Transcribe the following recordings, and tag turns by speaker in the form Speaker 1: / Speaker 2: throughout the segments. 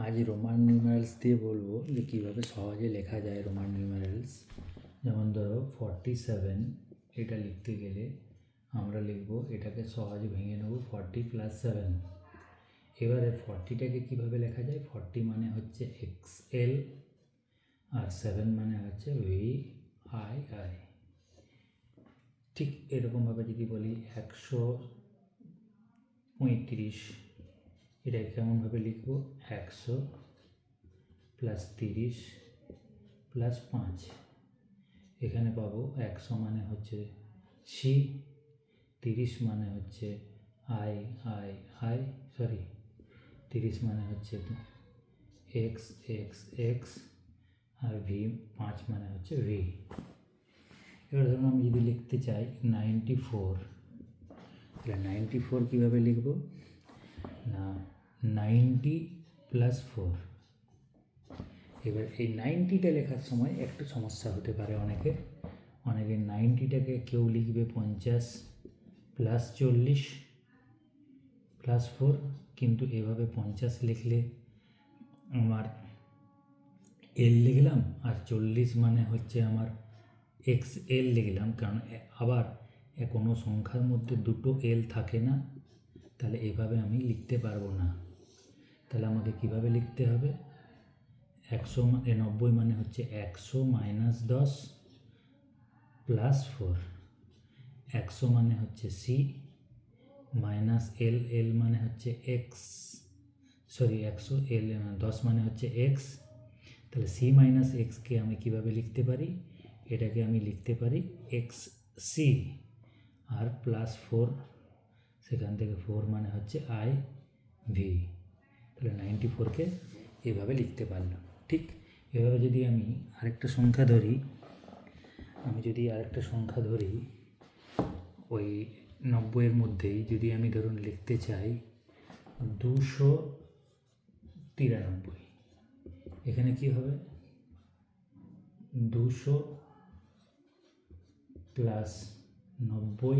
Speaker 1: আজ রোমান নিউমারেলস দিয়ে বলবো যে কীভাবে সহজে লেখা যায় রোমান নিউমারেলস। যেমন ধরো 47, এটা লিখতে গেলে আমরা লিখব, এটাকে সহজে ভেঙে নেব 40 + 7। এবারে 40টাকে কীভাবে লেখা যায়? 40 মানে হচ্ছে XL আর 7 মানে হচ্ছে VII। ঠিক এরকমভাবে যদি বলি 135, এটা কেমনভাবে লিখব? 100 + 30 + 5। এখানে পাবো 100 মানে হচ্ছে সি, 30 মানে হচ্ছে তিরিশ মানে হচ্ছে এক্স এক্স এক্স, আর 5 মানে হচ্ছে ভি। এবার ধরুন আমি যদি লিখতে চাই 94, তাহলে 94 কীভাবে লিখব? না, 90 + 4। এবার এই 90টা লেখার সময় একটু সমস্যা হতে পারে অনেকে 90টাকে কেউ লিখবে 50 + 40 + 4, কিন্তু এভাবে 50 লিখলে আমার এল লিখলাম, আর 40 মানে হচ্ছে আমার XL লিখলাম, কারণ আবার কোনো সংখ্যার মধ্যে দুটো এল থাকে না, তাহলে এভাবে আমি লিখতে পারবো না। তাহলে আমাকে কিভাবে লিখতে হবে? 90 মানে হচ্ছে 100 - 10 + 4, 100 মানে হচ্ছে সি মাইনাস এল, এল মানে হচ্ছে এক্স, 100 এল 10 মানে হচ্ছে এক্স। তাহলে সি মাইনাস এক্সকে আমি কীভাবে লিখতে পারি? এটাকে আমি লিখতে পারি XC আর +4, সেখান থেকে 4 মানে হচ্ছে IV। তাহলে 94কে এভাবে লিখতে পারলাম। ঠিক এভাবে যদি আমি আরেকটা সংখ্যা ধরি, ওই 90-এর মধ্যেই যদি আমি ধরুন লিখতে চাই 293, এখানে কি হবে? 200 + 90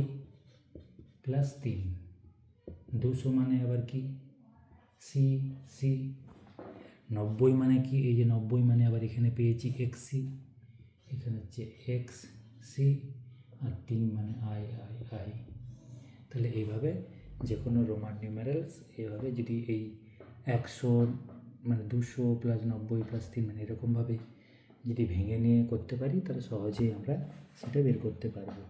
Speaker 1: + 3। 200 মানে আবার কি? সি, 90 মানে কি? এই যে 90 মানে আবার এখানে পেয়েছি XC, এখানে হচ্ছে XC, আর 3 মানে I। তাহলে এইভাবে যে কোনো রোমান নিউমারেলস এভাবে যদি এই 100 মানে 200 + 90 + 3 মানে এরকমভাবে যদি ভেঙে নিয়ে করতে পারি, তাহলে সহজেই আমরা সেটা বের করতে পারবো।